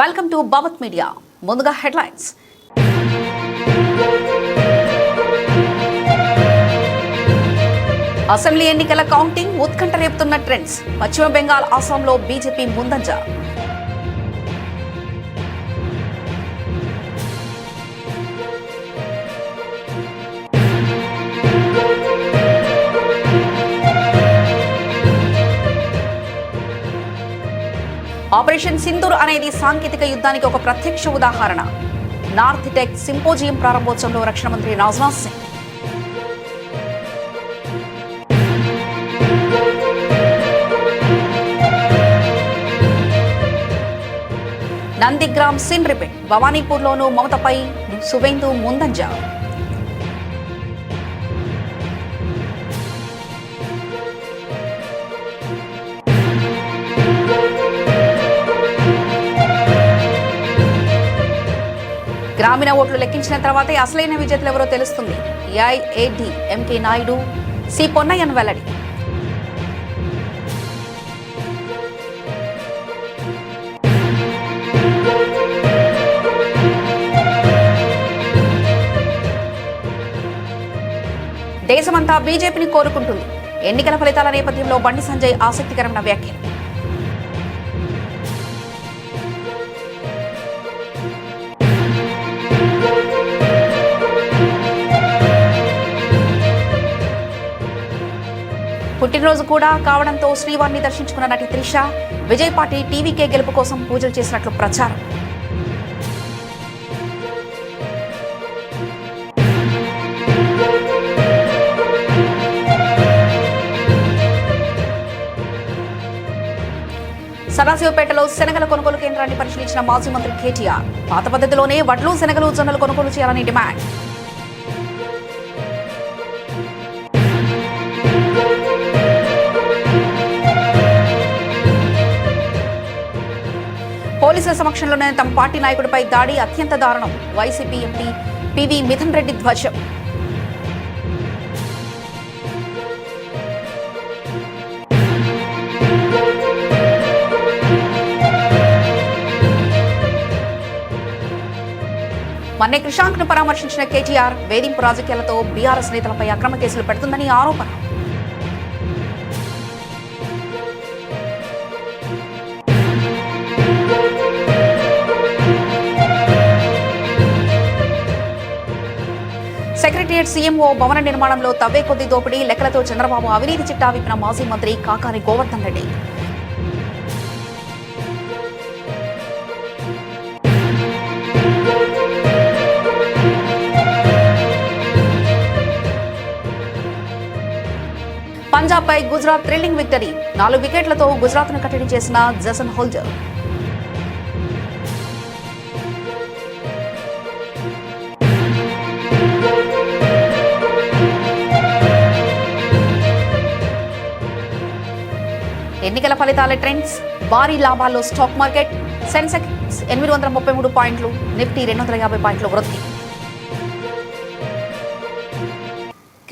Welcome to Bhavat media. ముందుగా headlines. Assembly ఎన్నికల counting ఉత్కంఠ రేపుతున్న ట్రెండ్స్. పశ్చిమ బెంగాల్, అస్సాంలో బీజేపీ ముందంజ. ఆపరేషన్ సింధూర్ అనేది సాంకేతిక యుద్ధానికి ఒక ప్రత్యక్ష ఉదాహరణ. నార్త్ టెక్ సింపోజియం ప్రారంభోత్సవంలో రక్షణ మంత్రి రాజ్నాథ్ సింగ్. Nandigram scene repeat. భవానీపూర్లోనూ మమతపై సువేందు ముందంజ. గ్రామీణ ఓట్లు లెక్కించిన తర్వాతే అసలైన విజేతలు ఎవరో తెలుస్తుంది. AIADMK Naidu, C Ponnaiyan వెల్లడి. దేశమంతా బీజేపీని కోరుకుంటుంది. ఎన్నికల ఫలితాల నేపథ్యంలో బండి సంజయ్ ఆసక్తికరమైన వ్యాఖ్యలు. పుట్టినరోజు కూడా కావడంతో శ్రీవారిని దర్శించుకున్న నటి త్రిష, విజయ్ పార్టీ టీవీకే గెలుపు కోసం పూజలు చేసినట్లు ప్రచారం. సదాశివపేటలో శనగల కొనుగోలు కేంద్రాన్ని పరిశీలించిన మాజీ మంత్రి కేటీఆర్. పాత పద్ధతిలోనే వడ్లు, శనగలు, జొన్నలు కొనుగోలు చేయాలని డిమాండ్. పోలీసుల సమక్షంలోనే తమ పార్టీ నాయకుడిపై దాడి అత్యంత దారుణం. YCP MP PV Mithun Reddy ధ్వజం. మన్నే కృషాంక్ను పరామర్శించిన కేటీఆర్. వేధింపు రాజకీయాలతో బీఆర్ఎస్ నేతలపై అక్రమ కేసులు పెడుతుందని ఆరోపణ. సెక్రటరియట్ సీఎంఓ భవన నిర్మాణంలో తవ్వే కొద్ది దోపిడీ లెక్కలతో చంద్రబాబు అవినీతి చిట్టా విప్పిన మాజీ మంత్రి కాకాని గోవర్ధన్ రెడ్డి. పంజాబ్ పై గుజరాత్ థ్రిల్లింగ్ విక్టరీ. 4 వికెట్లతో గుజరాత్ను కట్టడి చేసిన జసన్ హోల్డర్. ఎన్నికల ఫలితాల ట్రెండ్స్. భారీ లాభాల్లో స్టాక్ మార్కెట్. సెన్సెక్స్ 833 పాయింట్లు, నిఫ్టీ 250 పాయింట్లు వృద్ధి.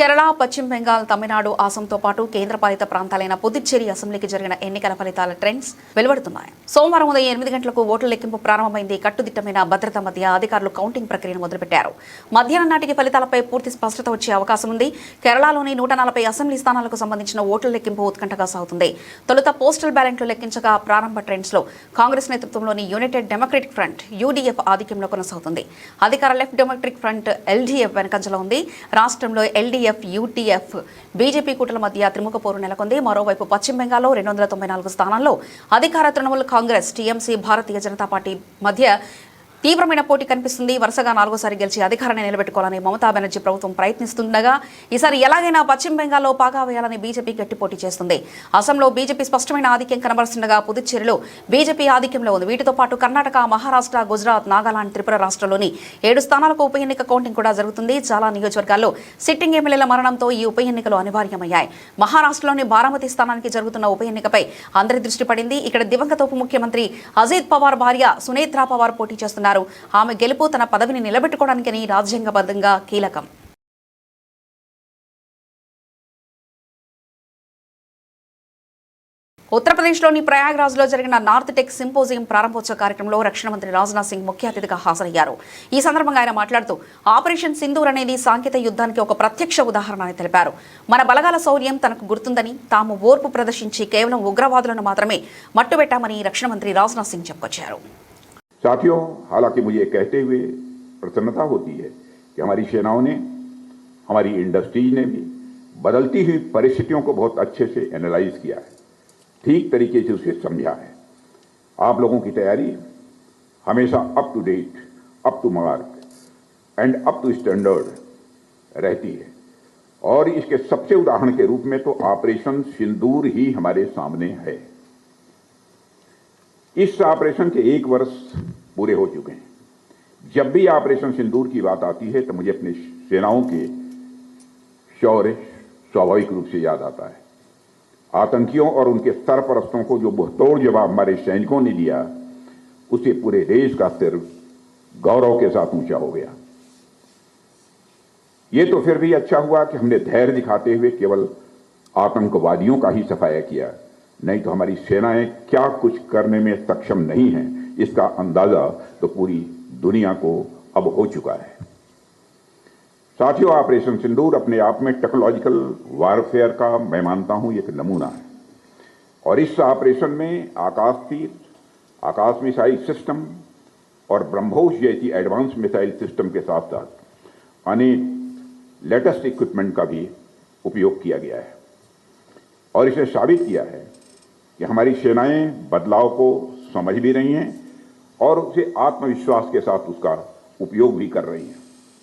కేరళ, పశ్చిమ బెంగాల్, తమిళనాడు, అసోంతో పాటు కేంద్రపాలిత ప్రాంతాలైన పుదుచ్చేరి అసెంబ్లీకి జరిగిన ఎన్నికల ఫలితాల ట్రెండ్స్ వెలువడుతున్నాయి. సోమవారం ఉదయం 8 గంటలకు ఓట్ల లెక్కింపు ప్రారంభమైంది. కట్టుదిట్టమైన భద్రత మధ్య అధికారులు కౌంటింగ్ ప్రక్రియను మొదలుపెట్టారు. మధ్యాహ్నం నాటికి ఫలితాలపై పూర్తి స్పష్టత వచ్చే అవకాశం ఉంది. కేరళలోని 140 అసెంబ్లీ స్థానాలకు సంబంధించిన ఓట్ల లెక్కింపు ఉత్కంఠగా సాగుతుంది. తొలుత పోస్టల్ బ్యాలెట్లు లెక్కించగా ప్రారంభ ట్రెండ్స్ లో కాంగ్రెస్ నేతృత్వంలోని యునైటెడ్ డెమోక్రటిక్ ఫ్రంట్ యూడీఎఫ్ ఆధిక్యంలో కొనసాగుతుంది. అధికార లెఫ్ట్ డెమోక్రటిక్ ఫ్రంట్ ఎల్డీఎఫ్ వెనకంజలో ఉంది. రాష్ట్రంలో ఎల్డీఎఫ్, యూటీఎఫ్, బీజేపీ కూటల మధ్య త్రిముఖ పోరు నెలకొంది. మరోవైపు పశ్చిమ బెంగాల్లో 294 స్థానాల్లో అధికార తృణమూల్ కాంగ్రెస్, టీఎంసీ, భారతీయ జనతా పార్టీ మధ్య తీవ్రమైన పోటీ కనిపిస్తుంది. వరుసగా 4సారి గెలిచి అధికారాన్ని నిలబెట్టుకోవాలని మమతా బెనర్జీ ప్రభుత్వం ప్రయత్నిస్తుండగా ఈసారి ఎలాగైనా పశ్చిమ బెంగాల్లో పాగా వేయాలని బీజేపీ గట్టి పోటీ చేస్తుంది. అసోంలో బీజేపీ స్పష్టమైన ఆధిక్యం కనబరుస్తుండగా పుదుచ్చేరిలో బీజేపీ ఆధిక్యంలో ఉంది. వీటితో పాటు కర్ణాటక, మహారాష్ట్ర, గుజరాత్, నాగాలాండ్, త్రిపుర రాష్ట్రాల్లోని 7 స్థానాలకు ఉప ఎన్నిక కౌంటింగ్ కూడా జరుగుతుంది. చాలా నియోజకవర్గాల్లో సిట్టింగ్ ఎమ్మెల్యేల మరణంతో ఈ ఉప ఎన్నికలు అనివార్యమయ్యాయి. మహారాష్ట్రలోని బారామతి స్థానానికి జరుగుతున్న ఉప ఎన్నికపై అందరి దృష్టి పడింది. ఇక్కడ దివంగత ఉప ముఖ్యమంత్రి అజిత్ పవార్ భార్య సునేత్రా పవార్ పోటీ చేస్తున్నారు. ఆమె గెలుపు తన పదవిని నిలబెట్టుకోవడానికని రాజ్యాంగబద్ధంగా కీలకం. ఉత్తరప్రదేశ్లోని ప్రయాగ్రాజ్లో జరిగిన నార్త్ టెక్ సింపోజియం ప్రారంభోత్సవ కార్యక్రమంలో రక్షణ మంత్రి రాజ్నాథ్ సింగ్ ముఖ్య అతిథిగా హాజరయ్యారు. ఈ సందర్భంగా ఆయన మాట్లాడుతూ ఆపరేషన్ సింధూర్ అనేది సాంకేతిక యుద్ధానికి ఒక ప్రత్యక్ష ఉదాహరణ అని తెలిపారు. మన బలగాల శౌర్యం తనకు గుర్తుందని, తాము ఓర్పు ప్రదర్శించి కేవలం ఉగ్రవాదులను మాత్రమే మట్టుబెట్టామని రక్షణ మంత్రి రాజ్నాథ్ సింగ్ చెప్పుకొచ్చారు. साथियों, हालांकि मुझे कहते हुए प्रसन्नता होती है कि हमारी सेनाओं ने, हमारी इंडस्ट्रीज ने भी बदलती हुई परिस्थितियों को बहुत अच्छे से एनालाइज किया है, ठीक तरीके से उसे समझा है. आप लोगों की तैयारी हमेशा up to date, up to mark and up to standard रहती है. और इसके सबसे उदाहरण के रूप में तो ऑपरेशन सिंदूर ही हमारे सामने है. इस ऑपरेशन के 1 वर्ष पूरे हो चुके हैं. जब भी ऑपरेशन सिंदूर की बात आती है तो मुझे अपनी सेनाओं के शौर्य स्वाभाविक रूप से याद आता है. आतंकियों और उनके सरपरस्तों को जो मुंहतोड़ जवाब हमारे सैनिकों ने दिया, उससे पूरे देश का सिर गौरव के साथ ऊंचा हो गया. ये तो फिर भी अच्छा हुआ कि हमने धैर्य दिखाते हुए केवल आतंकवादियों का ही सफाया किया, नहीं तो हमारी सेनाएं क्या कुछ करने में सक्षम नहीं हैं, इसका अंदाजा तो पूरी दुनिया को अब हो चुका है. साथियों, ऑपरेशन सिंदूर अपने आप में टेक्नोलॉजिकल वारफेयर का मैं मानता हूं एक नमूना है. और इस ऑपरेशन में आकाश तीर, आकाश मिसाइल सिस्टम और ब्रह्मोस जैसी एडवांस मिसाइल सिस्टम के साथ साथ अनेक लेटेस्ट इक्विपमेंट का भी उपयोग किया गया है. और इसे साबित किया है कि हमारी सेनाएं बदलाव को समझ भी रही हैं और उसे आत्मविश्वास के साथ उसका उपयोग भी कर रही हैं.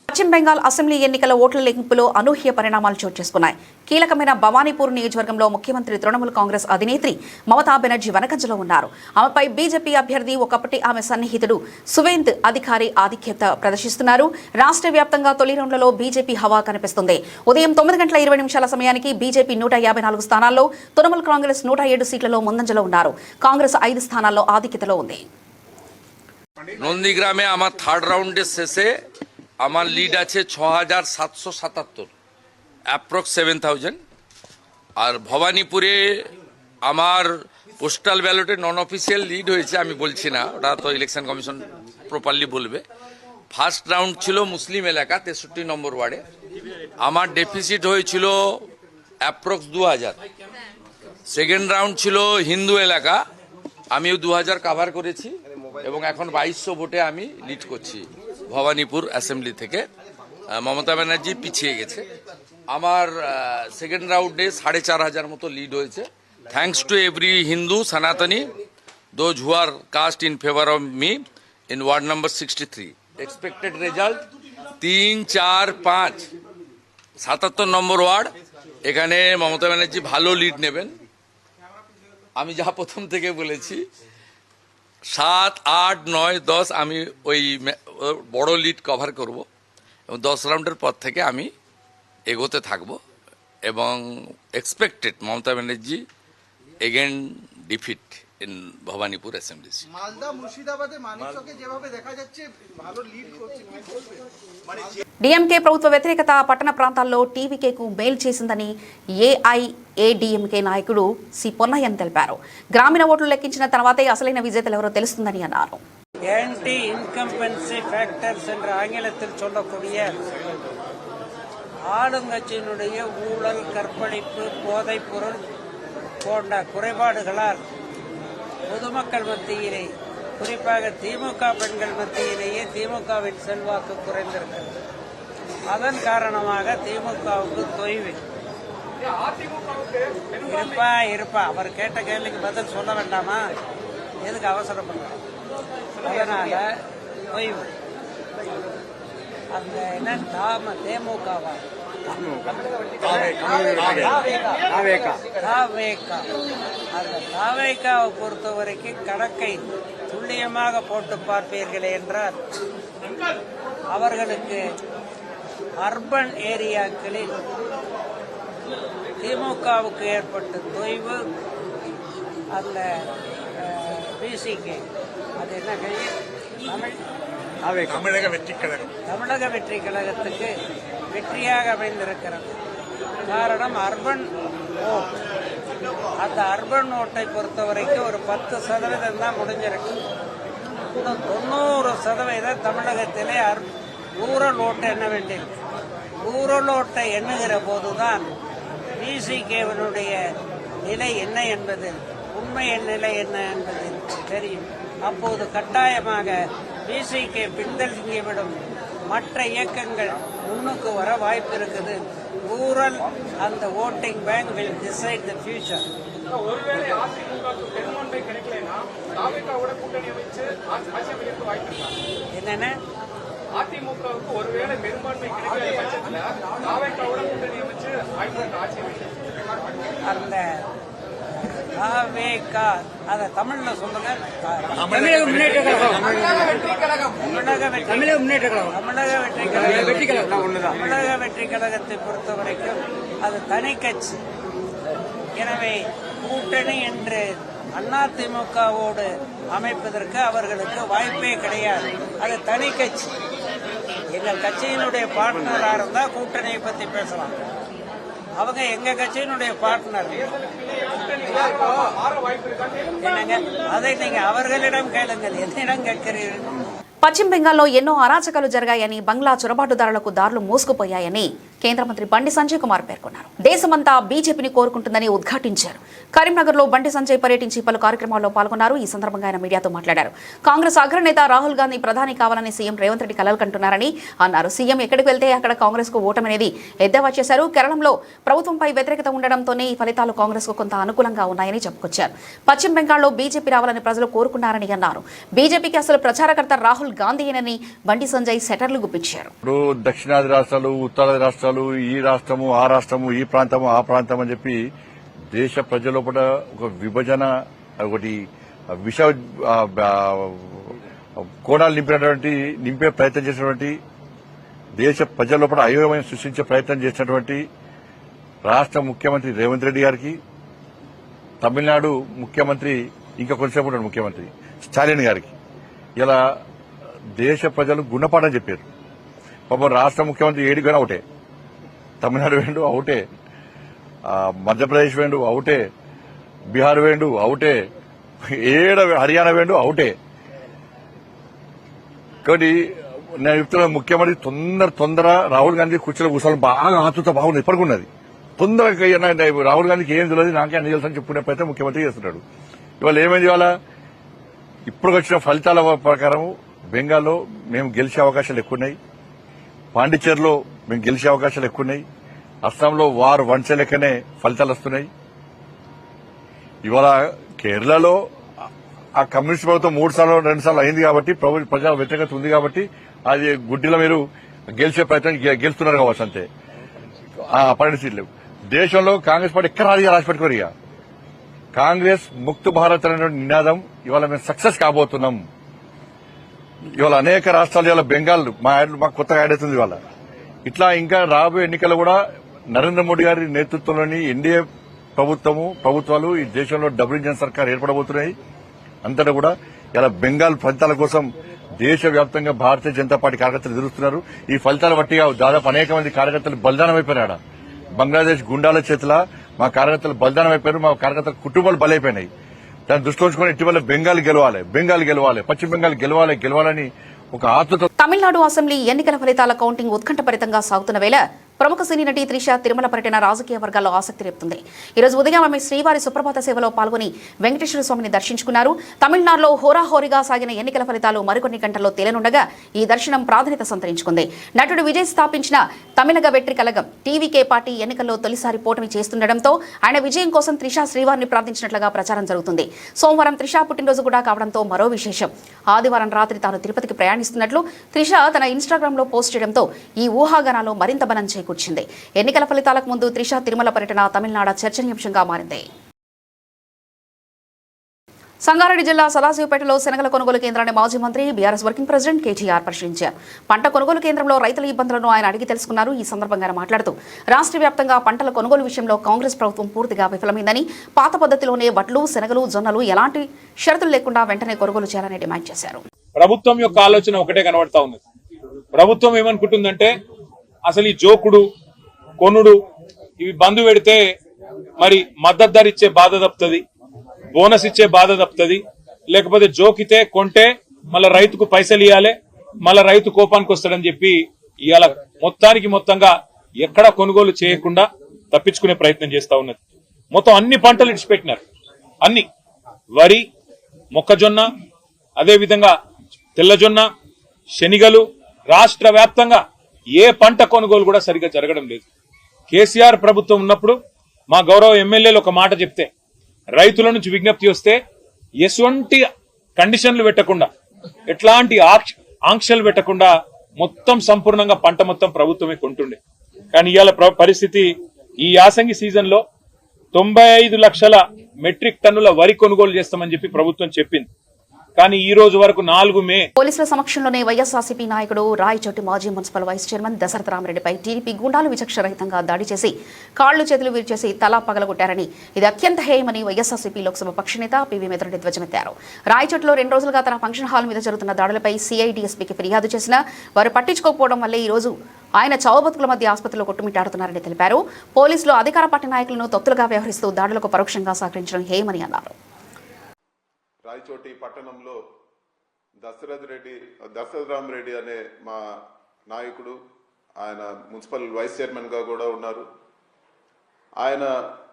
పశ్చిమ బెంగాల్ అసెంబ్లీ ఎన్నికల ఓట్ల లెక్కింపులో అనూహ్య పరిణామాలు చోటు చేసుకున్నాయి. కీలకమైన భవానీపూర్ నియోజకవర్గంలో ముఖ్యమంత్రి తృణమూల్ కాంగ్రెస్ అధినేత్రి మమతా బెనర్జీ వెనకంజలో ఉన్నారు. ఆమెపై బీజేపీ అభ్యర్థి ఒకప్పటి ఆమె సన్నిహితుడు సువేంద్ అధికారి ఆధిక్యత ప్రదర్శిస్తున్నారు. రాష్ట్ర వ్యాప్తంగా తొలి రౌండ్లలో బీజేపీ హవా కనిపిస్తుంది. ఉదయం 9:20 సమయానికి బీజేపీ 154 స్థానాల్లో, తృణమూల్ కాంగ్రెస్ 107 సీట్లలో ముందంజలో ఉన్నారు. కాంగ్రెస్ 5 స్థానాల్లో ఆధిక్యతలో ఉంది. নন্দীগ্রামে আমার থার্ড রাউন্ডের শেষে আমার লিড আছে 6777, অ্যাপ্রক্স 7000. আর ভবানীপুরে আমার পোস্টাল ব্যালটে নন অফিসিয়াল লিড হয়েছে, আমি বলছি না, ওটা তো ইলেকশন কমিশন প্রপারলি বলবে. ফার্স্ট রাউন্ড ছিল মুসলিম এলাকা 63 নম্বর ওয়ার্ডে, আমার ডেফিসিট হয়েছিল অ্যাপ্রক্স 2000. সেকেন্ড রাউন্ড ছিল হিন্দু এলাকা, আমিও 2000 কাভার করেছি এবং এখন 2200 ভোটে আমি লিড করছি ভবানীপুর অ্যাসেম্বলি থেকে. মমতা ব্যানার্জি পিছিয়ে গেছে. আমার সেকেন্ড রাউন্ডে 4500 মতো লিড হয়েছে, থ্যাঙ্কস টু এভরি হিন্দু সনাতনী those who are cast in favour of me in ward number 63. Expected result 3, 4, 5, 77 number ward, এখানে মমতা ব্যানার্জি ভালো লিড নেবেন. আমি যা প্রথম থেকে বলেছি 7, 8, 9, 10 আমি ওই বড় লিড কভার করব এবং 10 রাউন্ডের পর থেকে আমি এগোতে থাকব এবং expected Mamata Banerjee again defeat in Bhabanipur assembly. Malda মুর্শিদাবাদে মানিকচকে যেভাবে দেখা যাচ্ছে ভালো লিড করছে, డీఎంకే ప్రభుత్వ వ్యతిరేకత పట్టణ ప్రాంతాల్లో టీవీకేకు మేలు చేసిందని ఏఐఏడీఎంకే నాయకుడు సి పొన్నయ్యన్ తెలిపారు. గ్రామీణ ఓట్లు లెక్కించిన తర్వాతే అసలైన విజేతలు ఎవరో తెలుస్తుందని అన్నారు. యాంటీ ఇన్కంపెన్సీ ఫ్యాక్టర్స్ என்று ஆங்கிலத்தில் சொல்லக்கூடிய ஆளுங்கட்சியினுடைய ஊழல், கற்பழிப்பு, போதைப் பொருள் போன்ற குறைபாடுகளால் பொதுமக்கள் மத்தியிலே, குறிப்பாக திமுக பெண்கள் மத்தியிலேயே திமுகவின் செல்வாக்கு குறைந்திருக்கிறது. அதன் காரணமாக திமுகவுக்கு தொய்வு. இருப்பா அவர் கேட்ட கேள்விக்கு பதில் சொல்ல வேண்டாமா? எதுக்கு அவசரப்படுறோம்? அதனால தொய்வு. அந்த என்ன தேமுகவா அந்த தாவேக்காவை பொறுத்த வரைக்கும் கணக்கை துல்லியமாக போட்டு பார்ப்பீர்களே என்றால் அவர்களுக்கு அர்பன் ஏரியாக்களில் திமுகவுக்கு ஏற்பட்ட தொய்வு, அந்த பிசிக்கு அது என்ன தமிழக வெற்றி கழகத்துக்கு வெற்றியாக அமைந்திருக்கிறது. காரணம் அர்பன் ஓட் அந்த அர்பன் ஓட்டை பொறுத்த வரைக்கும் ஒரு 10% தான் முடிஞ்சிருக்கு. இன்னும் 90% தமிழகத்திலே ரூரல் ஓட்டை எண்ண வேண்டியிருக்கு. ரூரல் ஓட்டை எண்ணுகிற போதுதான் பிசிகேவினுடைய நிலை என்ன என்பது, உண்மை நிலை என்ன என்பது தெரியும். அப்போது கட்டாயமாக பிசிகே பின்தங்கிவிடும், மற்ற இயக்கங்கள் முன்னுக்கு வர வாய்ப்பு இருக்குது. ரூரல் அந்த voting bank will decide the future. ஒருவேளை அதிமுகவுக்கு பெரும்பான்மை கிடைக்கலைன்னா தாவேகாவோட கூட்டணி வச்சு ஆட்சி அமைக்க வாய்ப்பு இருக்கா? என்னென்ன அதிமுகவுக்கு ஒருவேளை பெரும்பான்மை கிடைக்கல பட்சத்துல தாவேகாவோட கூட்டணி வச்சு வாய்ப்பு இருக்கா ஆட்சி அமைக்க? அந்த தாவேகா அத தமிழ்ல சொல்லுங்க. தமிழக முன்னேற்ற கழகம், தமிழக வெற்றி கழகத்தை பொறுத்த வரைக்கும் அது தனி கட்சி. எனவே கூட்டணி என்று அதிமுகவோடு அமைப்பதற்கு அவர்களுக்கு வாய்ப்பே கிடையாது. அது தனி கட்சி. எங்கள் கட்சியினுடைய பார்ட்னரா இருந்தா கூட்டணியை பத்தி பேசலாம். அவங்க எங்க கட்சியினுடைய பார்ட்னர். என்னங்க அதை நீங்க அவர்களிடம் கேளுங்கள், என்னிடம் கேட்கிறீர்கள்? పశ్చిమ బెంగాల్లో ఎన్నో అరాచకాలు జరిగాయని, బంగ్లా చొరబాటుదారులకు దారులు మోసుకుపోయాయని కేంద్ర మంత్రి బండి సంజయ్ కుమార్ పేర్కొన్నారు. దేశమంతా బీజేపీని కోరుకుంటుందని ఉద్ఘాటించారు. కరీంనగర్లో బండి సంజయ్ పర్యటించి పలు కార్యక్రమాల్లో పాల్గొన్నారు. ఈ సందర్భంగా ఆయన మీడియాతో మాట్లాడారు. కాంగ్రెస్ అగ్రనేత రాహుల్ గాంధీ ప్రధాని కావాలని సీఎం రేవంత్ రెడ్డి కలలు కంటున్నారని అన్నారు. సీఎం ఎక్కడికి వెళ్తే అక్కడ కాంగ్రెస్ కు ఓటమనేది ఎద్దేవా చేశారు. కేరళంలో ప్రభుత్వంపై వ్యతిరేకత ఉండడంతోనే ఈ ఫలితాలు కాంగ్రెస్ కు కొంత అనుకూలంగా ఉన్నాయని చెప్పుకొచ్చారు. పశ్చిమ బెంగాల్లో బీజేపీ రావాలని ప్రజలు కోరుకున్నారని అన్నారు. బీజేపీకి అసలు ప్రచారకర్త రాహుల్ గాంధీయేనని బండి సంజయ్ సెటర్లు గుప్పించారు. దక్షిణాది రాష్ట్రాలు, ఉత్తరాది రాష్ట్రాలు, ఈ రాష్ట్రము ఆ రాష్ట్రము, ఈ ప్రాంతము ఆ ప్రాంతం అని చెప్పి దేశ ప్రజలోపల ఒక విభజన, ఒకటి విష కోణాలు నింపే ప్రయత్నం చేసినటువంటి, దేశ ప్రజల లోపల అయోమయం సృష్టించే ప్రయత్నం చేసినటువంటి రాష్ట్ర ముఖ్యమంత్రి రేవంత్ రెడ్డి గారికి, తమిళనాడు ముఖ్యమంత్రి ఇంకా కొంచెంసేపు ఉంటాడు ముఖ్యమంత్రి స్టాలిన్ గారికి ఇలా దేశ ప్రజలు గుణపాఠం చెప్పారు. పాపం రాష్ట్ర ముఖ్యమంత్రి ఏడికైనా ఒకటే, తమిళనాడు వేండు అవుటే, మధ్యప్రదేశ్ వేండు అవుటే, బీహార్ వేండు అవుటే, హర్యానా వేండు అవుటే. కాబట్టి నేను చెప్తున్నా, ముఖ్యమంత్రి తొందర రాహుల్ గాంధీ కుర్చీలో కూర్చోవాలి బాగా ఆతృత బాగుంది, ఇప్పటికున్నది. తొందరగా రాహుల్ గాంధీకి ఏం తెలియదు, నాకే అన్ని తెలుసు అని చెప్పుకునే ప్రయత్నం ముఖ్యమంత్రి చేస్తున్నాడు. ఇవాళ ఏమైంది, ఇవాళ ఇప్పుడు వచ్చిన ఫలితాల ప్రకారం బెంగాల్లో మేము గెలిచే అవకాశాలు ఎక్కువన్నాయి, పాండిచేరిలో మేము గెలిచే అవకాశాలు ఎక్కువన్నాయి, అస్సాంలో వారు వంచ లెక్కనే ఫలితాలు వస్తున్నాయి. ఇవాళ కేరళలో ఆ కమ్యూనిస్ట్ ప్రభుత్వం 3 సార్లు 2 సార్లు అయింది కాబట్టి, ప్రజల వ్యతిరేకత ఉంది కాబట్టి అది గుడ్డిలో మీరు గెలిచే ప్రయత్నం గెలుస్తున్నారు కావచ్చు, అంతే. 12 సీట్లు దేశంలో కాంగ్రెస్ పార్టీ ఎక్కడ రాసి పెట్టుకోరు. ఇక కాంగ్రెస్ ముక్త్ భారత్ అనే నినాదం ఇవాళ మేము సక్సెస్ కాబోతున్నాం. ఇవాళ అనేక రాష్ట్రాలు, ఇవాళ బెంగాల్ మాకు కొత్తగా యాడ్ అవుతుంది. ఇవాళ ఇట్లా ఇంకా రాబోయే ఎన్నికల్లో కూడా నరేంద్ర మోడీ గారి నేతృత్వంలోని ఎన్డీఏ ప్రభుత్వాలు ఈ దేశంలో డబుల్ ఇంజన్ సర్కార్ ఏర్పడబోతున్నాయి. అంతటా కూడా ఇలా బెంగాల్ ఫలితాల కోసం దేశవ్యాప్తంగా భారతీయ జనతా పార్టీ కార్యకర్తలు ఎదురుస్తున్నారు. ఈ ఫలితాల బట్టి దాదాపు అనేక మంది కార్యకర్తలు బలిదానం అయిపోయినాడు. బంగ్లాదేశ్ గుండాల చేతుల మా కార్యకర్తలు బలిదానం అయిపోయారు, మా కార్యకర్తల కుటుంబాలు బలైపోయినాయి. దాన్ని దృష్టిలో ఉంచుకొని ఇటీవల బెంగాల్ గెలవాలి, పశ్చిమ బెంగాల్ గెలవాలని ఒక ఆతృత. తమిళనాడు అసెంబ్లీ ఎన్నికల ఫలితాల కౌంటింగ్ ఉత్కంఠభరితంగా సాగుతున్న వేళ ప్రముఖ సినీ నటి త్రిష తిరుమల పర్యటన రాజకీయ వర్గాల్లో ఆసక్తి రేపుతుంది. ఈ రోజు ఉదయం ఆమె శ్రీవారి సుప్రభాత సేవలో పాల్గొని వెంకటేశ్వర స్వామిని దర్శించుకున్నారు. తమిళనాడులో హోరాహోరీగా సాగిన ఎన్నికల ఫలితాలు మరికొన్ని గంటల్లో తేలనుండగా ఈ దర్శనం ప్రాధాన్యత సంతరించుకుంది. నటుడు విజయ్ స్థాపించిన తమిళగ వెట్రి కళగం టీవీకే పార్టీ ఎన్నికల్లో తొలిసారి పోటమి చేస్తుండటంతో ఆయన విజయం కోసం త్రిష శ్రీవారిని ప్రార్థించినట్లుగా ప్రచారం జరుగుతుంది. సోమవారం త్రిష పుట్టినరోజు కూడా కావడంతో మరో విశేషం. ఆదివారం రాత్రి తాను తిరుపతికి ప్రయాణిస్తున్నట్లు త్రిష తన ఇన్స్టాగ్రామ్ లో పోస్ట్ చేయడంతో ఈ ఊహాగానాలు మరింత బలం కూర్చింది. ఎన్నికల ఫలితాలకు ముందు త్రిష తిరుమల పర్యటన తమిళనాడు చర్చనీయాంశంగా మారింది. సంగారెడ్డి జిల్లా సదాశివపేటలో శనగల కొనుగోలు కేంద్రాన్ని మాజీ మంత్రి బీఆర్ఎస్ వర్కింగ్ ప్రెసిడెంట్ కేటీఆర్ పరిశీలించారు. పంట కొనుగోలు కేంద్రంలో రైతుల ఇబ్బందులను ఆయన అడిగి తెలుసుకున్నారు. ఈ సందర్భంగా మాట్లాడుతూ రాష్ట్ర వ్యాప్తంగా పంటల కొనుగోలు విషయంలో కాంగ్రెస్ ప్రభుత్వం పూర్తిగా విఫలమైందని, పాత పద్ధతిలోనే వడ్లు, శనగలు, జొన్నలు ఎలాంటి షరతులు లేకుండా వెంటనే కొనుగోలు చేయాలని డిమాండ్ చేశారు. ప్రభుత్వం యొక్క ఆలోచన ఒకటే కనబడతా ఉంది. ప్రభుత్వం ఏమనుకుంటుందంటే అసలు ఈ జోకుడు, కొనుడు ఇవి బంద్ పెడితే మరి మద్దతు ధర ఇచ్చే బాధ తప్పుతుంది, బోనస్ ఇచ్చే బాధ తప్పుతుంది. లేకపోతే జోకితే కొంటే మళ్ళా రైతుకు పైసలు ఇవ్వాలి, మళ్ళా రైతు కోపానికి వస్తాడని చెప్పి ఇవాళ మొత్తంగా ఎక్కడా కొనుగోలు చేయకుండా తప్పించుకునే ప్రయత్నం చేస్తా ఉన్నది. మొత్తం అన్ని పంటలు ఇడిచిపెట్టినారు. అన్ని వరి, మొక్కజొన్న, అదేవిధంగా తెల్లజొన్న, శనిగలు, రాష్ట్ర వ్యాప్తంగా ఏ పంట కొనుగోలు కూడా సరిగ్గా జరగడం లేదు. కేసీఆర్ ప్రభుత్వం ఉన్నప్పుడు మా గౌరవ ఎమ్మెల్యేలు ఒక మాట చెప్తే, రైతుల నుంచి విజ్ఞప్తి వస్తే ఎటువంటి కండిషన్లు పెట్టకుండా, ఎట్లాంటి ఆంక్షలు పెట్టకుండా మొత్తం సంపూర్ణంగా పంట మొత్తం ప్రభుత్వమే కొంటుండే. కానీ ఇవాళ పరిస్థితి, ఈ యాసంగి సీజన్ లో 95 లక్షల మెట్రిక్ టన్నుల వరి కొనుగోలు చేస్తామని చెప్పి ప్రభుత్వం చెప్పింది. కానీ ఈ రోజు వరకు 4 మే పోలీసుల సమక్షంలోనే వైఎస్ఆర్సీపీ నాయకుడు రాయచోటి మాజీ మున్సిపల్ వైస్ చైర్మన్ దశరథ రామరెడ్డిపై టీడీపీ గుండాలు విచక్షరహితంగా దాడి చేసి కాళ్లు చేతులు విరిచేసి తలా పగలగొట్టారని, ఇది అత్యంత హేయమని వైఎస్ఆర్సీపీ లోక్సభ పక్షనేత పివి మిత్రుడి ధ్వజమెత్తారు. రాయచోటిలో 2 రోజులుగా తన ఫంక్షన్ హాల్ మీద జరుగుతున్న దాడులపై సిఐడిఎస్పీకి ఫిర్యాదు చేసినా వారు పట్టించుకోకపోవడం వల్లే ఈ రోజు ఆయన చావుబతుకుల మధ్య ఆసుపత్రిలో కొట్టుమిట్టాడుతున్నారని తెలిపారు. పోలీసులు అధికార పార్టీ నాయకులను తొత్తులుగా వ్యవహరిస్తూ దాడులకు పరోక్షంగా సహకరించడం హేయమని అన్నారు. రాయచోటి పట్టణంలో దశరథరామరెడ్డి అనే మా నాయకుడు, ఆయన మున్సిపల్ వైస్ చైర్మన్ గా కూడా ఉన్నారు. ఆయన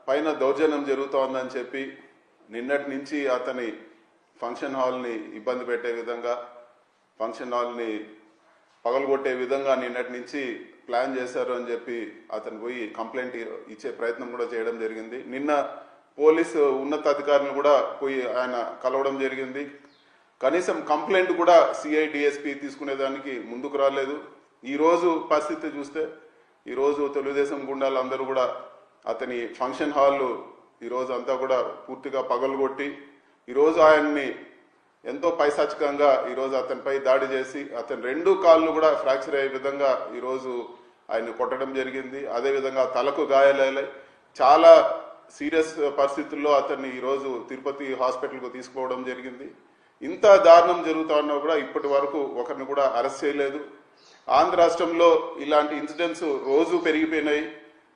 పైన దౌర్జన్యం జరుగుతోందని చెప్పి నిన్నటి నుంచి అతని ఫంక్షన్ హాల్ని ఇబ్బంది పెట్టే విధంగా, ఫంక్షన్ హాల్ని పగలగొట్టే విధంగా నిన్నటి నుంచి ప్లాన్ చేశారు అని చెప్పి అతను పోయి కంప్లైంట్ ఇచ్చే ప్రయత్నం కూడా చేయడం జరిగింది. నిన్న పోలీసు ఉన్నతాధికారులను కూడా పోయి ఆయన కలవడం జరిగింది. కనీసం కంప్లైంట్ కూడా సిఐడిఎస్పీ తీసుకునేదానికి ముందుకు రాలేదు. ఈరోజు పరిస్థితి చూస్తే ఈరోజు తెలుగుదేశం గుండాలు అందరూ కూడా అతని ఫంక్షన్ హాల్ ఈరోజు అంతా కూడా పూర్తిగా పగలగొట్టి ఈరోజు ఆయన్ని ఎంతో పైశాచికంగా ఈరోజు అతనిపై దాడి చేసి అతని 2 కాళ్ళు కూడా ఫ్రాక్చర్ అయ్యే విధంగా ఈరోజు ఆయన్ని కొట్టడం జరిగింది. అదేవిధంగా తలకు గాయాలయ్యాయి. చాలా సీరియస్ పరిస్థితుల్లో అతన్ని ఈరోజు తిరుపతి హాస్పిటల్కు తీసుకుపోవడం జరిగింది. ఇంత దారుణం జరుగుతా ఉన్నా కూడా ఇప్పటి వరకు ఒకరిని కూడా అరెస్ట్ చేయలేదు. ఆంధ్ర రాష్ట్రంలో ఇలాంటి ఇన్సిడెంట్స్ రోజు పెరిగిపోయినాయి.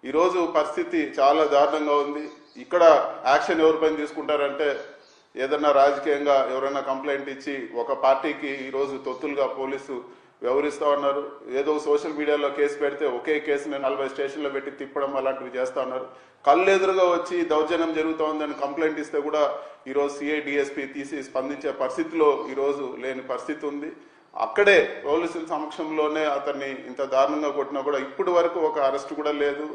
ఈరోజు పరిస్థితి చాలా దారుణంగా ఉంది. ఇక్కడ యాక్షన్ ఎవరిపైన తీసుకుంటారంటే ఏదన్నా రాజకీయంగా ఎవరైనా కంప్లైంట్ ఇచ్చి ఒక పార్టీకి ఈరోజు తొత్తులుగా పోలీసు వ్యవహరిస్తూ ఉన్నారు. ఏదో సోషల్ మీడియాలో కేసు పెడితే ఒకే కేసుని 40 స్టేషన్లో పెట్టి తిప్పడం అలాంటివి చేస్తూ ఉన్నారు. కళ్ళు ఎదురుగా వచ్చి దౌర్జన్యం జరుగుతోందని కంప్లైంట్ ఇస్తే కూడా ఈరోజు సిఐడిఎస్పీ తీసి స్పందించే పరిస్థితిలో ఈరోజు లేని పరిస్థితి ఉంది. అక్కడే పోలీసుల సమక్షంలోనే అతన్ని ఇంత దారుణంగా కొట్టినా కూడా ఇప్పటి వరకు ఒక అరెస్ట్ కూడా లేదు.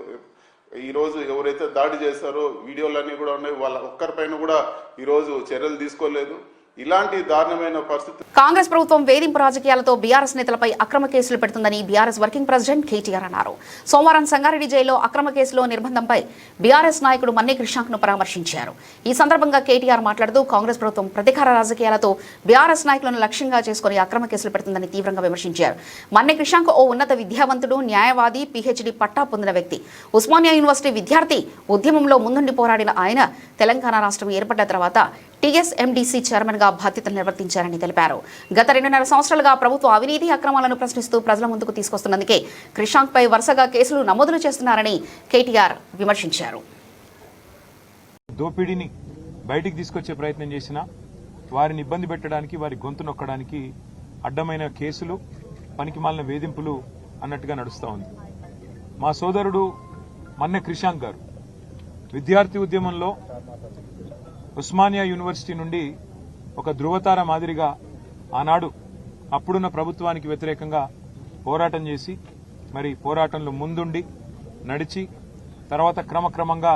ఈ రోజు ఎవరైతే దాడి చేశారో వీడియోలన్నీ కూడా ఉన్నాయి, వాళ్ళ ఒక్కరిపైన కూడా ఈరోజు చర్యలు తీసుకోలేదు. ఇలాంటి దారుణమైన పరిస్థితి. కాంగ్రెస్ ప్రభుత్వం వేధింపు రాజకీయాలతో బీఆర్ఎస్ నేతలపై అక్రమ కేసులు పెడుతుందని బీఆర్ఎస్ వర్కింగ్ ప్రెసిడెంట్ కేటీఆర్ అన్నారు. సోమవారం సంగారెడ్డి జైల్లో అక్రమ కేసులో నిర్బంధంపై బీఆర్ఎస్ నాయకుడు మన్నే క్రిషాంక్ ను పరామర్శించారు. ఈ సందర్భంగా కేటీఆర్ మాట్లాడుతూ కాంగ్రెస్ ప్రభుత్వం ప్రతీకార రాజకీయాలతో బీఆర్ఎస్ నాయకులను లక్ష్యంగా చేసుకుని అక్రమ కేసులు పెడుతుందని తీవ్రంగా విమర్శించారు. మన్నే క్రిషాంక్ ఓ ఉన్నత విద్యావంతుడు, న్యాయవాది, పీహెచ్డీ పట్టా పొందిన వ్యక్తి. ఉస్మానియా యూనివర్సిటీ విద్యార్థి. ఉద్యమంలో ముందుండి పోరాడిన ఆయన తెలంగాణ రాష్ట్రం ఏర్పడ్డ తర్వాత టీఎస్ఎండీసీ చైర్మన్ గా బాధ్యతలు నిర్వర్తించారని తెలిపారు. గత 2.5 సంవత్సరాలుగా ప్రభుత్వ అవినీతి అక్రమాలను ప్రశ్నిస్తూ ప్రజల ముందుకు తీసుకొస్తున్నందుకే క్రిషాంక్ పై వరుసగా కేసులు నమోదులు చేస్తున్నారని కేటీఆర్ విమర్శించారు. దోపిడీని బయటికి తీసుకొచ్చే ప్రయత్నం చేసినా వారిని ఇబ్బంది పెట్టడానికి, వారి గొంతు నొక్కడానికి అడ్డమైన కేసులు, పనికిమాలిన వేధింపులు అన్నట్టుగా నడుస్తూ ఉంది. మా సోదరుడు మన్నే క్రిషాంక్ గారు విద్యార్థి ఉద్యమంలో ఉస్మానియా యూనివర్సిటీ నుండి ఒక ధృవతార మాదిరిగా ఆనాడు అప్పుడున్న ప్రభుత్వానికి వ్యతిరేకంగా పోరాటం చేసి, మరి పోరాటంలో ముందుండి నడిచి, తర్వాత క్రమక్రమంగా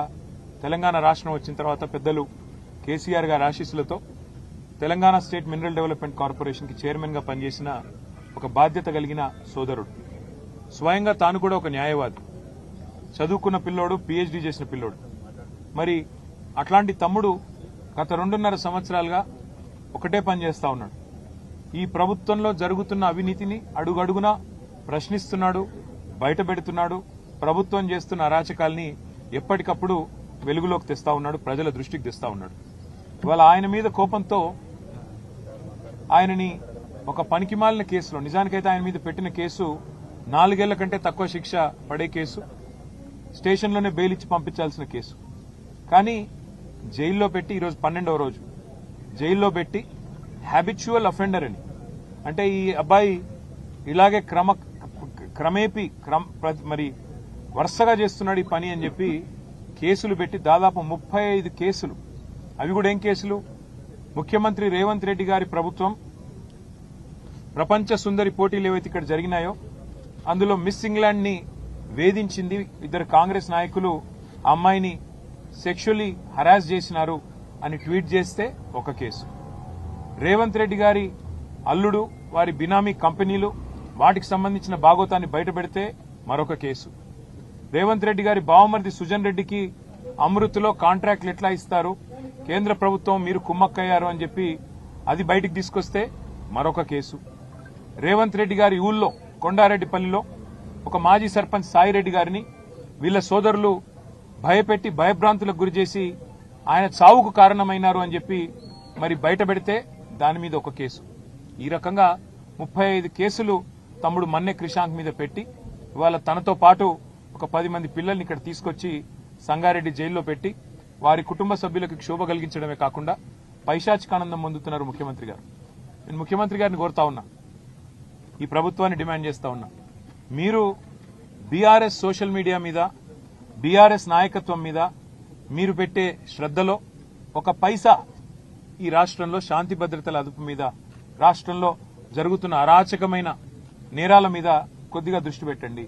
తెలంగాణ రాష్ట్రం వచ్చిన తర్వాత పెద్దలు కేసీఆర్ గారి ఆశీస్సులతో తెలంగాణ స్టేట్ మినరల్ డెవలప్మెంట్ కార్పొరేషన్కి చైర్మన్గా పనిచేసిన ఒక బాధ్యత కలిగిన సోదరుడు. స్వయంగా తాను కూడా ఒక న్యాయవాది, చదువుకున్న పిల్లోడు, పీహెచ్డీ చేసిన పిల్లోడు. మరి అట్లాంటి తమ్ముడు గత 2.5 సంవత్సరాలుగా ఒకటే పని చేస్తా ఉన్నాడు. ఈ ప్రభుత్వంలో జరుగుతున్న అవినీతిని అడుగడుగునా ప్రశ్నిస్తున్నాడు, బయటపెడుతున్నాడు. ప్రభుత్వం చేస్తున్న అరాచకాల్ని ఎప్పటికప్పుడు వెలుగులోకి తెస్తా ఉన్నాడు, ప్రజల దృష్టికి తెస్తా ఉన్నాడు. ఇవాళ ఆయన మీద కోపంతో ఆయనని ఒక పనికిమాలిన కేసులో, నిజానికైతే ఆయన మీద పెట్టిన కేసు 4 ఏళ్ల కంటే తక్కువ శిక్ష పడే కేసు, స్టేషన్లోనే బెయిల్ ఇచ్చి పంపించాల్సిన కేసు. కానీ జైల్లో పెట్టి ఈరోజు 12వ రోజు జైల్లో పెట్టి హ్యాబిచువల్ అఫెండర్ అని, అంటే ఈ అబ్బాయి ఇలాగే మరి వరుసగా చేస్తున్నాడు ఈ పని అని చెప్పి కేసులు పెట్టి దాదాపు 35 కేసులు. అవి కూడా ఏం కేసులు? ముఖ్యమంత్రి రేవంత్ రెడ్డి గారి ప్రభుత్వం ప్రపంచ సుందరి పోటీలు ఏవైతే ఇక్కడ జరిగినాయో అందులో మిస్ ఇంగ్లాండ్ ని వేధించింది. 2 కాంగ్రెస్ నాయకులు ఆ అమ్మాయిని సెక్షువల్లీ హరాస్ చేసినారు అని ట్వీట్ చేస్తే ఒక కేసు. రేవంత్ రెడ్డి గారి అల్లుడు, వారి బినామీ కంపెనీలు, వాటికి సంబంధించిన భాగోతాన్ని బయటపెడితే మరొక కేసు. రేవంత్ రెడ్డి గారి బావమరిది సుజన్ రెడ్డికి అమృత్లో కాంట్రాక్ట్లు ఎట్లా ఇస్తారు, కేంద్ర ప్రభుత్వం మీరు కుమ్మక్కయ్యారు అని చెప్పి అది బయటికి తీసుకొస్తే మరొక కేసు. రేవంత్ రెడ్డి గారి ఊళ్ళో కొండారెడ్డిపల్లిలో ఒక మాజీ సర్పంచ్ సాయిరెడ్డి గారిని వీళ్ల సోదరులు భయపెట్టి భయభ్రాంతులకు గురిచేసి ఆయన చావుకు కారణమైనారు అని చెప్పి మరి బయట పెడితే దాని మీద ఒక కేసు. ఈ రకంగా 35 కేసులు తమ్ముడు మన్నె క్రిషాంక్ మీద పెట్టి ఇవాళ తనతో పాటు ఒక 10 మంది పిల్లల్ని ఇక్కడ తీసుకొచ్చి సంగారెడ్డి జైల్లో పెట్టి వారి కుటుంబ సభ్యులకు క్షోభ కలిగించడమే కాకుండా పైశాచికానందం పొందుతున్నారు ముఖ్యమంత్రి గారు. నేను ముఖ్యమంత్రి గారిని కోరుతా ఉన్నా, ఈ ప్రభుత్వాన్ని డిమాండ్ చేస్తా ఉన్నా, మీరు బీఆర్ఎస్ సోషల్ మీడియా మీద, బీఆర్ఎస్ నాయకత్వం మీద మీరు పెట్టే శ్రద్ధలో ఒక పైసా ఈ రాష్ట్రంలో శాంతి భద్రతల అదుపు మీద, రాష్ట్రంలో జరుగుతున్న అరాచకమైన నేరాల మీద కొద్దిగా దృష్టి పెట్టండి.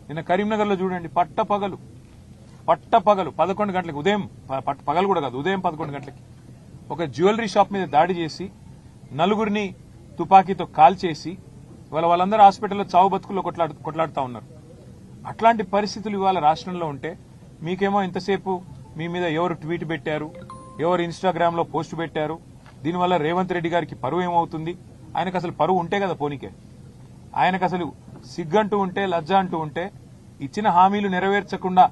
నిన్న కరీంనగర్లో చూడండి, పట్టపగలు 11 గంటలకు, ఉదయం పగలు కూడా కాదు, ఉదయం 11 గంటలకి ఒక జ్యువెలరీ షాప్ మీద దాడి చేసి 4 తుపాకీతో కాల్చేసి వాళ్ళందరూ హాస్పిటల్లో చావు బతుకుల్లో కొట్లాడుతూ ఉన్నారు. అట్లాంటి పరిస్థితులు ఇవాళ రాష్ట్రంలో ఉంటే మీకేమో ఇంతసేపు మీ మీద ఎవరు ట్వీట్ పెట్టారు, ఎవరు ఇన్స్టాగ్రామ్ లో పోస్ట్ పెట్టారు, దీనివల్ల రేవంత్ రెడ్డి గారికి పరువు ఏమవుతుంది, ఆయనకు అసలు పరువు ఉంటే కదా పోనీకే, ఆయనకు అసలు సిగ్గంటూ ఉంటే, లజ్జ అంటూ ఉంటే, ఇచ్చిన హామీలు నెరవేర్చకుండా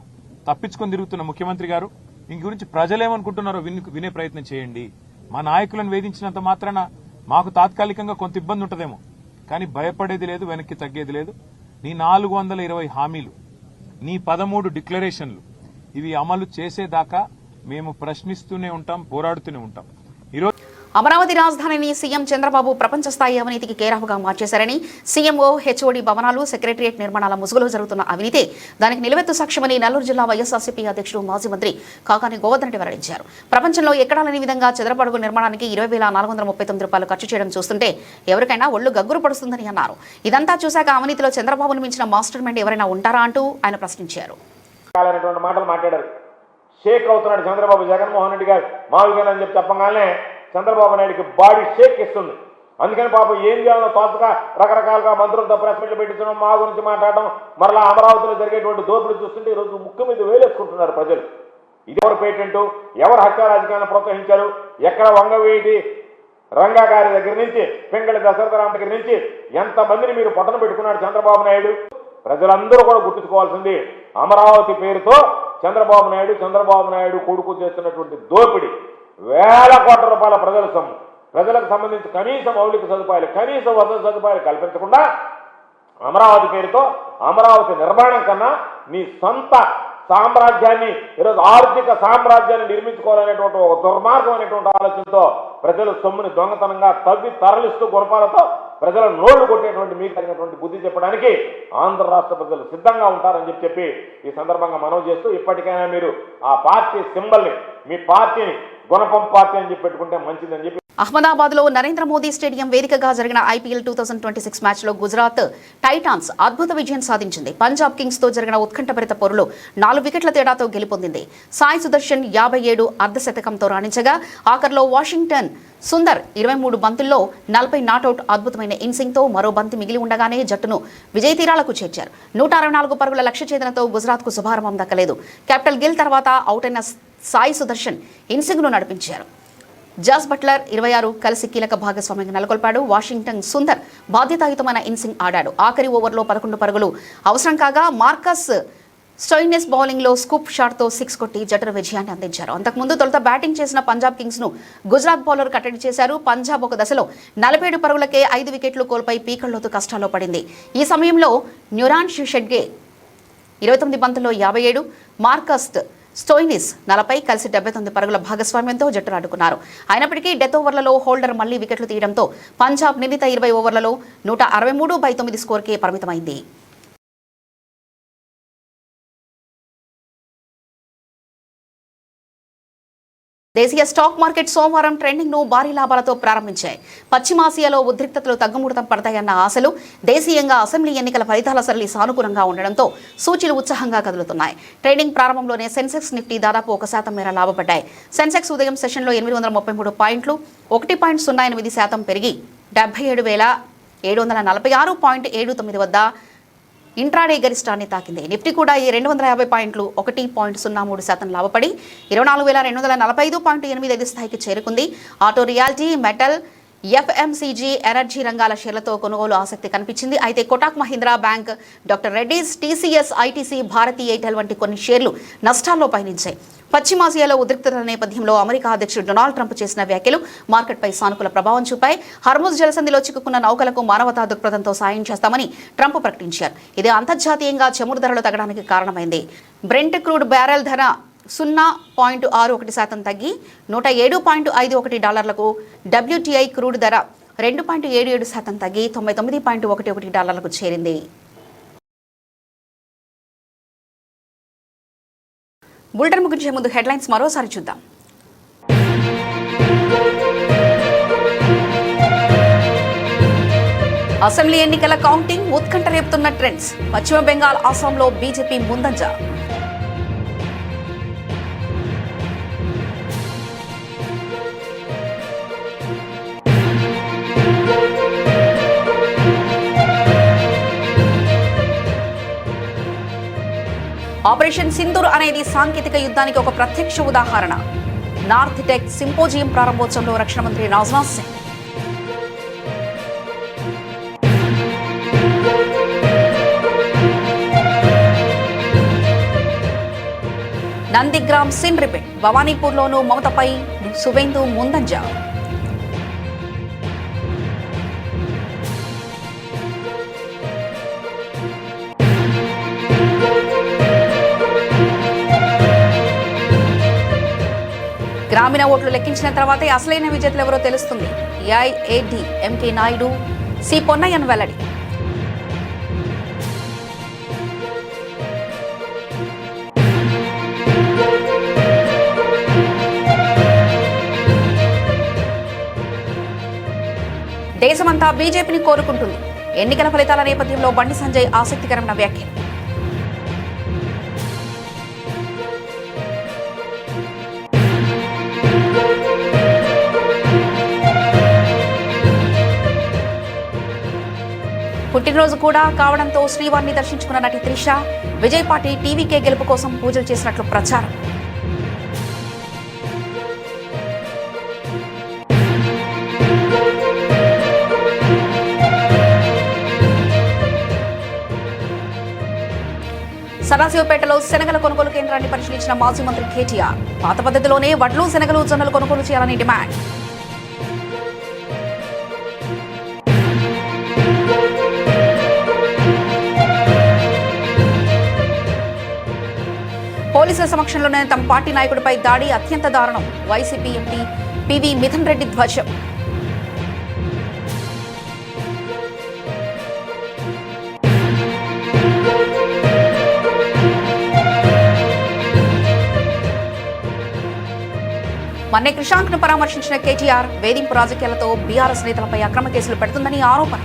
తప్పించుకొని తిరుగుతున్న ముఖ్యమంత్రి గారు మీ గురించి ప్రజలేమనుకుంటున్నారో వినే ప్రయత్నం చేయండి. మా నాయకులను వేధించినంత మాత్రాన మాకు తాత్కాలికంగా కొంత ఇబ్బంది ఉంటుందేమో, కానీ భయపడేది లేదు, వెనక్కి తగ్గేది లేదు. నీ 420 హామీలు, నీ 13 డిక్లరేషన్లు ఇవి అమలు చేసేదాకా మేము ప్రశ్నిస్తూనే ఉంటాం, పోరాడుతూనే ఉంటాం. ఈరోజు అమరావతి రాజధానిని సీఎం చంద్రబాబు ప్రపంచ స్థాయి అవినీతికి కేరాఫ్గా మార్చేశారని, సీఎంఓ హెచ్ఓడి భవనాలు, సెక్రటరియట్ నిర్మాణాల ముసుగులో జరుగుతున్న అవినీతి దానికి నిలువెత్తు సాక్ష్యమని నెల్లూరు జిల్లా వైఎస్ఆర్సీపీ అధ్యక్షుడు మాజీ మంత్రి కాకాని గోవర్ధన్ రెడ్డి వెల్లడించారు. ప్రపంచంలో ఎక్కడా లేని విధంగా చదరపడుగు నిర్మాణానికి 20,439 రూపాయలు ఖర్చు చేయడం చూస్తుంటే ఎవరికైనా ఒళ్లు గగ్గురు పడుస్తుందని అన్నారు. ఇదంతా చూశాక అవినీతిలో చంద్రబాబును మించిన మాస్టర్ మైండ్ ఎవరైనా ఉంటారా అంటూ ఆయన ప్రశ్నించారు. షేక్ అవుతున్నాడు చంద్రబాబు, జగన్మోహన్ రెడ్డి గారు మావిగానే అని చెప్పగానే చంద్రబాబు నాయుడికి బాడీ షేక్ ఇస్తుంది. అందుకని పాపం ఏం చేయాలో తోచగా రకరకాలుగా మంత్రులతో ప్రెస్ మీట్లు పెట్టించడం, మా గురించి మాట్లాడడం, మరలా అమరావతిలో జరిగేటువంటి దోపిడీ చూస్తుంటే ఈరోజు ముక్కు మీద వేలేసుకుంటున్నారు ప్రజలు. ఇది ఎవరు పేటెంట్, ఎవరు హత్య రాజకీయాన్ని ప్రోత్సహించారు, ఎక్కడ వంగవేటి రంగా గారి దగ్గర నుంచి పెంగళి దశరథరామ దగ్గర నుంచి ఎంతమందిని మీరు పొట్టన పెట్టుకున్నాడు చంద్రబాబు నాయుడు. ప్రజలందరూ కూడా గుర్తుంచుకోవాల్సింది, అమరావతి పేరుతో చంద్రబాబు నాయుడు కొడుకు చేస్తున్నటువంటి దోపిడీ, వేల కోట్ల రూపాయల ప్రజల సొమ్ము, ప్రజలకు సంబంధించి కనీస మౌలిక సదుపాయాలు, కనీస వసతి సదుపాయాలు కల్పించకుండా అమరావతి పేరుతో అమరావతి నిర్మాణం కన్నా మీ సొంత సామ్రాజ్యాన్ని, ఈరోజు ఆర్థిక సామ్రాజ్యాన్ని నిర్మించుకోవాలనేటువంటి ఒక దుర్మార్గమైనటువంటి ఆలోచనతో ప్రజల సొమ్ముని దొంగతనంగా తవ్వి తరలిస్తూ గుణపాలతో ప్రజల నోళ్లు కొట్టేటువంటి మీకు తగినటువంటి బుద్ధి చెప్పడానికి ఆంధ్ర రాష్ట్ర ప్రజలు సిద్ధంగా ఉంటారని చెప్పి ఈ సందర్భంగా మనవి చేస్తూ, ఇప్పటికైనా మీరు ఆ పార్టీ సింబల్ని, మీ పార్టీని గుణపం పార్టీ అని చెప్పి పెట్టుకుంటే మంచిదని చెప్పి. అహ్మదాబాద్ లో నరేంద్ర మోదీ స్టేడియం వేదికగా జరిగిన ఐపీఎల్ 2026 మ్యాచ్ లో గుజరాత్ టైటాన్స్ అద్భుత విజయం సాధించింది. పంజాబ్ కింగ్స్ తో జరిగిన ఉత్కంఠభరిత పోరులో 4 వికెట్ల తేడాతో గెలుపొందింది. సాయి సుదర్శన్ 57 అర్ధశతకంతో రాణించగా ఆఖర్లో వాషింగ్టన్ సుందర్ 23 బంతుల్లో 40 నాటౌట్ అద్భుతమైన ఇన్సింగ్తో మరో బంతి మిగిలి ఉండగానే జట్టును విజయ తీరాలకు చేర్చారు. 164 పరుగుల లక్ష్య ఛేదనతో గుజరాత్ కు శుభారంభం దక్కలేదు. కెప్టెన్ గిల్ తర్వాత అవుట్ అయిన సాయి సుదర్శన్ ఇన్సింగ్ను నడిపించారు. జాస్ బట్లర్ 26 కలిసి కీలక భాగస్వామ్యంగా నెలకొల్పాడు. వాషింగ్టన్ సుందర్ బాధ్యతాయుతమైన ఇన్సింగ్ ఆడాడు. ఆఖరి ఓవర్లో 11 పరుగులు అవసరం కాగా మార్కస్ స్టోయినెస్ బౌలింగ్లో స్కూప్ షాట్తో 6 కొట్టి జట్టును విజయాన్ని అందించారు. అంతకుముందు తొలుత బ్యాటింగ్ చేసిన పంజాబ్ కింగ్స్ను గుజరాత్ బౌలర్ కట్టడి చేశారు. పంజాబ్ ఒక దశలో 47 పరుగులకే 5 వికెట్లు కోల్పోయి పీకల్లోతు కష్టాల్లో పడింది. ఈ సమయంలో న్యూరాన్ షెడ్గే 29 బంతుల్లో 57, మార్కస్ స్టోయినిస్ 40 కలిసి 79 పరుగుల భాగస్వామ్యంతో జట్టును అడ్డుకున్నారు. అయినప్పటికీ డెత్ ఓవర్లలో హోల్డర్ మళ్లీ వికెట్లు తీయడంతో పంజాబ్ నిర్ణీత 20 ఓవర్లలో 163/9 స్కోర్కే పరిమితమైంది. దేశీయ స్టాక్ మార్కెట్ సోమవారం ట్రెండింగ్ ను భారీ లాభాలతో ప్రారంభించాయి. పశ్చిమాసియాలో ఉద్రిక్తతలు తగ్గుముడతం పడతాయన్న ఆశలు, దేశీయంగా అసెంబ్లీ ఎన్నికల ఫలితాల సరళి సానుకూలంగా ఉండడంతో సూచీలు ఉత్సాహంగా కదులుతున్నాయి. ట్రేడింగ్ ప్రారంభంలోనే సెన్సెక్స్ నిఫ్టీ దాదాపు 1% మేర లాభపడ్డాయి. సెన్సెక్స్ ఉదయం సెషన్లో 833 పాయింట్లు 1.08% పెరిగి 77,746.79 వద్ద ఇంట్రాడే గరిష్టాన్ని తాకింది. నిఫ్టీ కూడా ఈ 250 పాయింట్లు 1.03% లాభపడి 24,245.85 స్థాయికి చేరుకుంది. Auto, reality, metal, FMCG, energy రంగాల షేర్లతో కొనుగోలు ఆసక్తి కనిపించింది. అయితే Kotak Mahindra bank, doctor Reddy's, TCS, ITC, Bharti Airtel వంటి కొన్ని షేర్లు నష్టాల్లో పయనించాయి. పశ్చిమాసియాలో ఉద్రిక్తతల నేపథ్యంలో అమెరికా అధ్యక్షుడు డొనాల్డ్ ట్రంప్ చేసిన వ్యాఖ్యలు మార్కెట్పై సానుకూల ప్రభావం చూపాయి. హర్ముజ్ జలసంధిలో చిక్కుకున్న నౌకలకు మానవతా దృక్పథంతో సాయం చేస్తామని ట్రంప్ ప్రకటించారు. ఇది అంతర్జాతీయంగా చమురు ధరలు తగ్గడానికి కారణమైంది. బ్రెంట్ క్రూడ్ బ్యారెల్ ధర 0.61% తగ్గి $107.51, WTI క్రూడ్ ధర 2.77% తగ్గి $99.11 చేరింది. బులెటిన్ ముగించే ముందు హెడ్లైన్స్ మరోసారి చూద్దాం. అసెంబ్లీ ఎన్నికల కౌంటింగ్ ఉత్కంఠ రేపుతున్న ట్రెండ్స్. పశ్చిమ బెంగాల్, అస్సాంలో బీజేపీ ముందంజ. ఆపరేషన్ సింధూర్ అనేది సాంకేతిక యుద్ధానికి ఒక ప్రత్యక్ష ఉదాహరణ. నార్త్ టెక్ సింపోజియం ప్రారంభోత్సవంలో రక్షణ మంత్రి రాజ్నాథ్ సింగ్. Nandigram scene repeat. భవానీపూర్లోనూ మమతపై సువేందు ముందంజ. గ్రామీణ ఓట్లు లెక్కించిన తర్వాతే అసలైన విజేతలు ఎవరో తెలుస్తుంది. AIADMK Naidu, C Ponnaiyan వెల్లడి. దేశమంతా బీజేపీని కోరుకుంటుంది. ఎన్నికల ఫలితాల నేపథ్యంలో బండి సంజయ్ ఆసక్తికరమైన వ్యాఖ్యలు. పుట్టినరోజు కూడా కావడంతో శ్రీవారిని దర్శించుకున్న నటి త్రిష, విజయ్ పార్టీ టీవీకే గెలుపు కోసం పూజలు చేసినట్లు ప్రచారం. సదాశివపేటలో శనగల కొనుగోలు కేంద్రాన్ని పరిశీలించిన మాజీ మంత్రి కేటీఆర్. పాత పద్ధతిలోనే వడ్లు, శనగలు, జొన్నలు కొనుగోలు చేయాలని డిమాండ్. పోలీసుల సమక్షంలోనే తమ పార్టీ నాయకుడిపై దాడి అత్యంత దారుణం. YCP MP PV Mithun Reddy ధ్వజం. మన్నే క్రిషాంక్ ను పరామర్శించిన కేటీఆర్, వేధింపు రాజకీయాలతో బీఆర్ఎస్ నేతలపై అక్రమ కేసులు పెడుతుందని ఆరోపణ.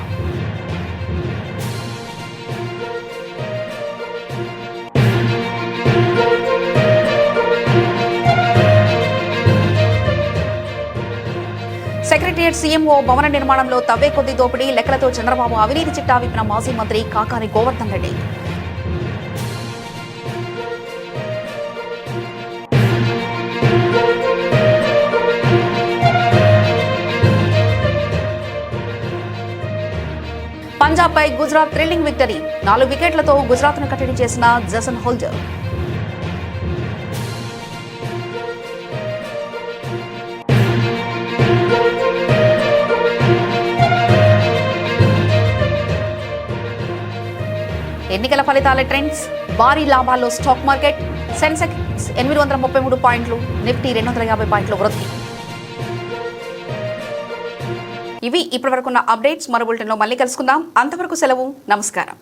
సెక్రటరియట్ సీఎంఓ భవన నిర్మాణంలో తవ్వే కొద్ది దోపిడీ, లెక్కలతో చంద్రబాబు అవినీతి చిట్టా విప్పిన మాజీ మంత్రి కాకాని గోవర్ధన్ రెడ్డి. పంజాబ్ పై గుజరాత్ థ్రిల్లింగ్ విక్టరీ. 4 వికెట్లతో గుజరాత్ ను కట్టడి చేసిన జసన్ హోల్డర్. ఎన్నికల ఫలితాల ట్రెండ్స్, భారీ లాభాల్లో స్టాక్ మార్కెట్, సెన్సెక్స్ 833 పాయింట్లు, నిఫ్టీ 250 పాయింట్లు వృద్ధి. ఇవి ఇప్పటివరకున్న అప్డేట్స్. మరో బులెటిన్లో మళ్ళీ కలుసుకుందాం. అంతవరకు సెలవు. నమస్కారం.